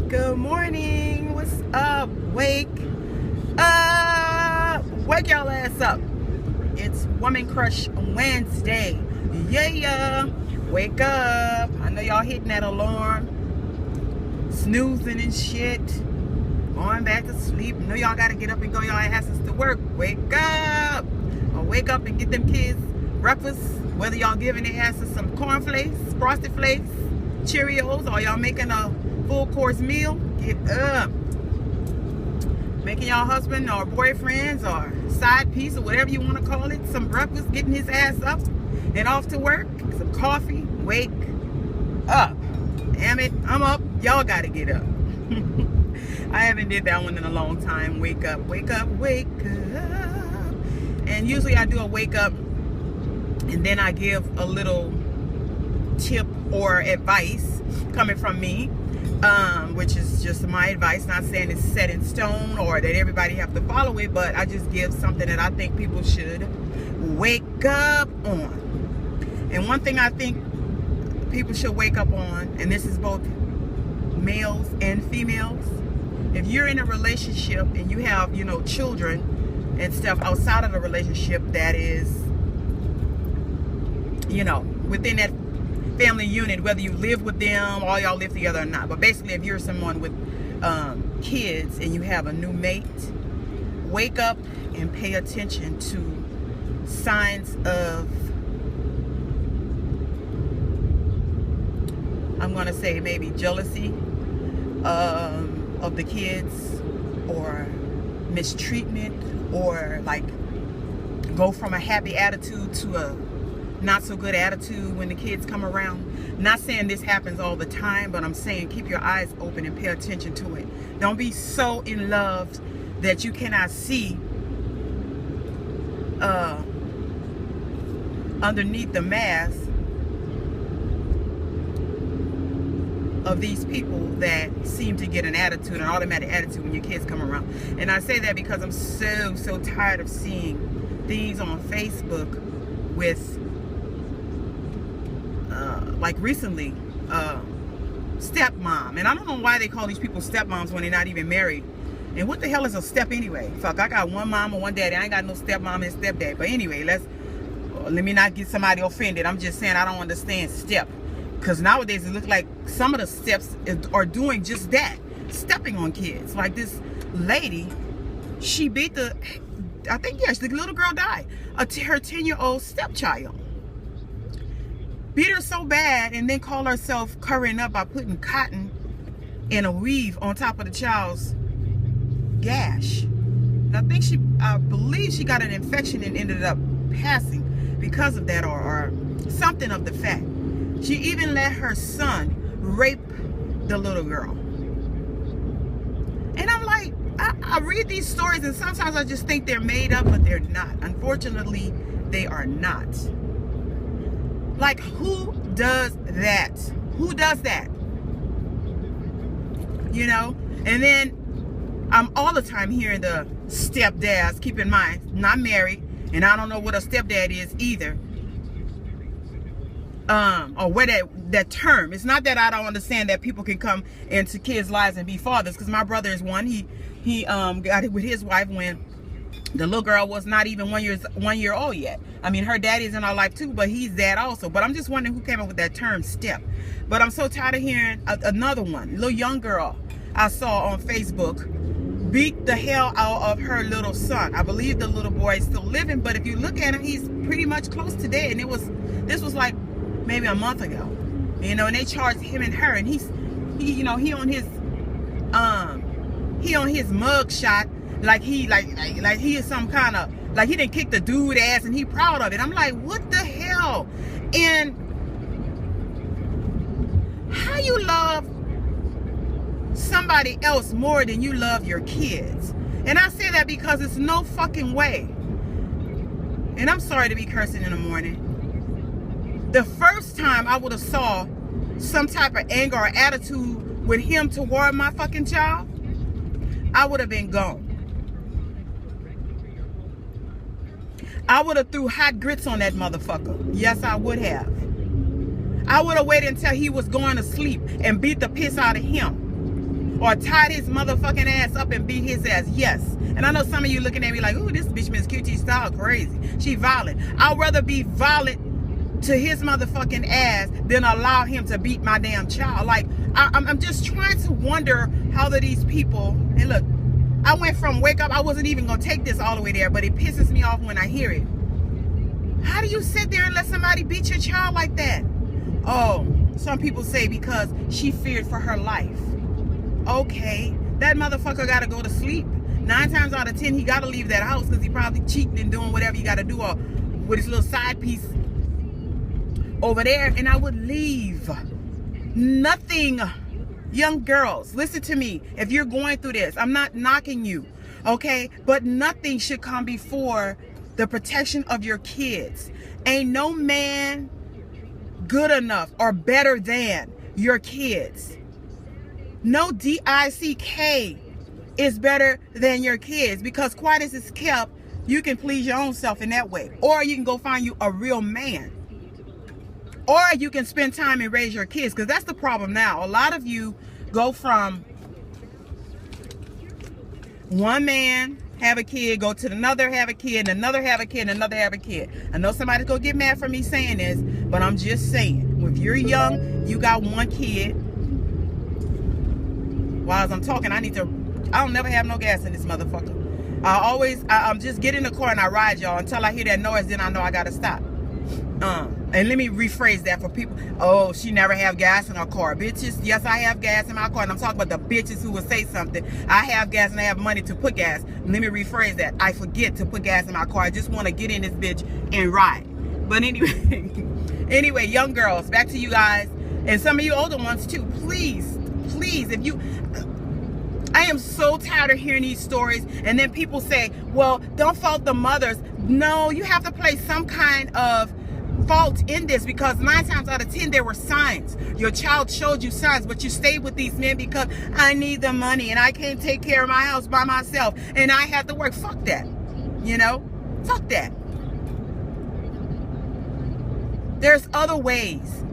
Good morning. What's up? Wake up. Wake y'all ass up. It's Woman Crush Wednesday. Yeah. Wake up. I know y'all hitting that alarm, snoozing and shit, going back to sleep. I know y'all got to get up and go y'all asses to work. Wake up. Or wake up and get them kids breakfast, whether y'all giving their asses some cornflakes, frosted flakes, Cheerios, or y'all making a full course meal. Get up. Making y'all husband or boyfriends or side piece or whatever you want to call it some breakfast, getting his ass up and off to work. Some coffee. Wake up. Damn it, I'm up. Y'all gotta get up. I haven't did that one in a long time. Wake up, wake up, wake up. And usually I do a wake up and then I give a little tip or advice coming from me, which is just my advice. Not saying it's set in stone or that everybody have to follow it, but I just give something that I think people should wake up on. And one thing I think people should wake up on, and this is both males and females, if you're in a relationship and you have, children and stuff outside of the relationship that is, within that family unit, whether you live with them or y'all live together or not. But basically, if you're someone with kids and you have a new mate, wake up and pay attention to signs of, I'm going to say maybe jealousy of the kids, or mistreatment, or like go from a happy attitude to a not so good attitude when the kids come around. Not saying this happens all the time, but I'm saying keep your eyes open and pay attention to it. Don't be so in love that you cannot see underneath the mask of these people that seem to get an attitude, an automatic attitude when your kids come around. And I say that because I'm so tired of seeing things on Facebook with like recently stepmom, and I don't know why they call these people stepmoms when they're not even married. And what the hell is a step anyway? Fuck, I got one mom and one daddy. I ain't got no stepmom and stepdad. But anyway, let me not get somebody offended. I'm just saying I don't understand step. Because nowadays it looks like some of the steps are doing just that. Stepping on kids. Like this lady, she beat the little girl died. Her 10-year-old stepchild. Beat her so bad and then called herself covering up by putting cotton in a weave on top of the child's gash. And I believe she got an infection and ended up passing because of that, or something of the fact. She even let her son rape the little girl. And I'm like, I read these stories and sometimes I just think they're made up, but they're not. Unfortunately, they are not. Like, who does that? Who does that? And then I'm all the time hearing the stepdads. Keep in mind, not married, and I don't know what a stepdad is either. Or where that term. It's not that I don't understand that people can come into kids' lives and be fathers, because my brother is one. He got it with his wife when the little girl was not even 1 year old yet. I mean, her daddy's in our life too, but he's dad also. But I'm just wondering who came up with that term step. But I'm so tired of hearing another one. Little young girl I saw on Facebook beat the hell out of her little son. I believe the little boy is still living, but if you look at him, he's pretty much close to dead. And this was like maybe a month ago, and they charged him and her, and he on his mug shot like he is some kind of, like he didn't kick the dude ass and he proud of it. I'm like, what the hell? And how you love somebody else more than you love your kids? And I say that because it's no fucking way. And I'm sorry to be cursing in the morning. The first time I would have saw some type of anger or attitude with him toward my fucking child, I would have been gone. I would have threw hot grits on that motherfucker. Yes, I would have. I would have waited until he was going to sleep and beat the piss out of him. or tied his motherfucking ass up and beat his ass? Yes. And I know some of you looking at me like, ooh, this bitch Miss QT style crazy. She violent. I'd rather be violent to his motherfucking ass than allow him to beat my damn child. Like, I'm just trying to wonder how do these people, and look, I went from Wake Up, I wasn't even going to take this all the way there, but it pisses me off when I hear it. How do you sit there and let somebody beat your child like that? Oh, some people say because she feared for her life. Okay, that motherfucker got to go to sleep. 9 times out of 10, he got to leave that house because he probably cheating and doing whatever he got to do with his little side piece over there. And I would leave. Nothing. Young girls, listen to me. If you're going through this, I'm not knocking you, okay? But nothing should come before the protection of your kids. Ain't no man good enough or better than your kids. No DICK is better than your kids, because quiet as it's kept, you can please your own self in that way. Or you can go find you a real man. Or you can spend time and raise your kids, because that's the problem now. A lot of you go from one man, have a kid, go to another, have a kid, and another have a kid, and another have a kid. I know somebody's going to get mad for me saying this, but I'm just saying, if you're young, you got one kid. While as I'm talking, I don't never have no gas in this motherfucker. I'm just get in the car and I ride, y'all, until I hear that noise, then I know I got to stop. And let me rephrase that for people. Oh, she never have gas in her car. Bitches, yes, I have gas in my car. And I'm talking about the bitches who will say something. I have gas and I have money to put gas. Let me rephrase that. I forget to put gas in my car. I just want to get in this bitch and ride. But anyway, young girls, back to you guys. And some of you older ones too. Please, if you... I am so tired of hearing these stories. And then people say, well, don't fault the mothers. No, you have to place some kind of fault in this, because 9 times out of 10 there were signs. Your child showed you signs, but you stayed with these men because I need the money and I can't take care of my house by myself and I have to work. Fuck that. You know? Fuck that. There's other ways.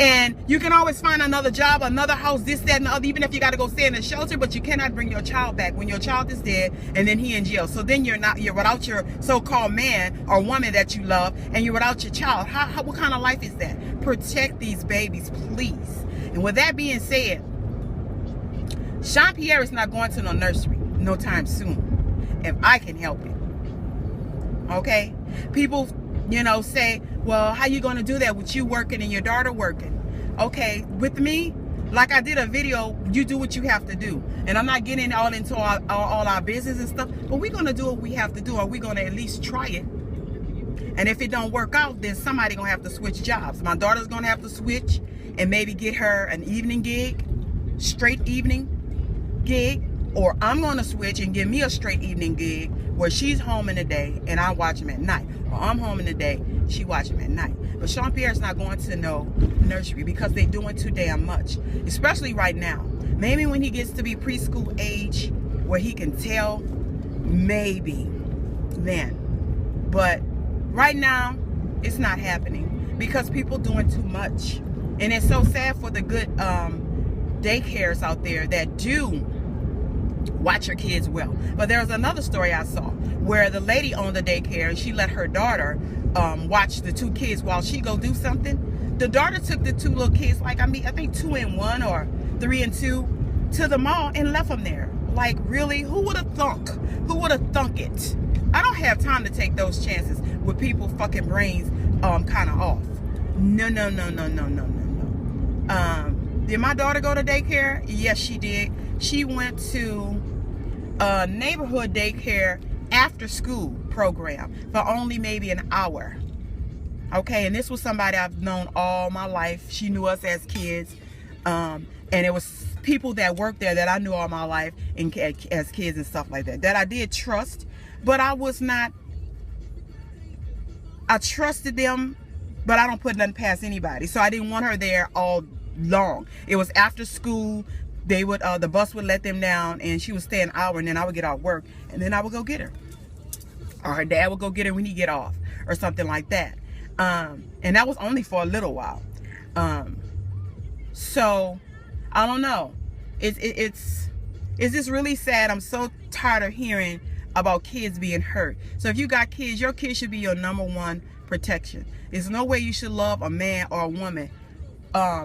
And you can always find another job, another house, this, that, and the other, even if you got to go stay in a shelter, but you cannot bring your child back when your child is dead and then he in jail. So then you're without your so-called man or woman that you love, and you're without your child. What kind of life is that? Protect these babies, please. And with that being said, Sean Pierre is not going to no nursery no time soon, if I can help it. Okay? People, say, well, how you going to do that with you working and your daughter working? Okay, with me, like I did a video, you do what you have to do. And I'm not getting all into all our business and stuff, but we're going to do what we have to do, or we're going to at least try it. And if it don't work out, then somebody going to have to switch jobs. My daughter's going to have to switch and maybe get her an evening gig, straight evening gig, or I'm going to switch and give me a straight evening gig where she's home in the day and I watch him at night. Or I'm home in the day, she watch him at night. But Sean Pierre's not going to no nursery because they're doing too damn much, especially right now. Maybe when he gets to be preschool age where he can tell, maybe then. But right now, it's not happening because people doing too much. And it's so sad for the good daycares out there that do watch your kids well. But there was another story I saw where the lady owned the daycare and she let her daughter watch the 2 kids while she go do something. The daughter took the 2 little kids, I think 2 and 1 or 3 and 2, to the mall and left them there. Like, really? Who would have thunk? Who would have thunk it? I don't have time to take those chances with people fucking brains kind of off. No. Did my daughter go to daycare? Yes, she did. She went to a neighborhood daycare after school program for only maybe an hour. Okay, and this was somebody I've known all my life. She knew us as kids. And it was people that worked there that I knew all my life and as kids and stuff like that I did trust, but I trusted them, but I don't put nothing past anybody. So I didn't want her there all long. It was after school. They would the bus would let them down and she would stay an hour, and then I would get off work and then I would go get her, or her dad would go get her when he get off or something like that. And that was only for a little while. So I don't know. It's just really sad. I'm so tired of hearing about kids being hurt. So if you got kids, your kids should be your number one protection. There's no way you should love a man or a woman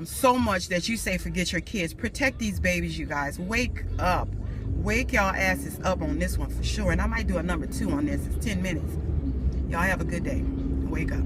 so much that you say forget your kids. Protect these babies, you guys. Wake up. Wake y'all asses up on this one for sure. And I might do a number 2 on this. It's 10 minutes. Y'all have a good day. Wake up.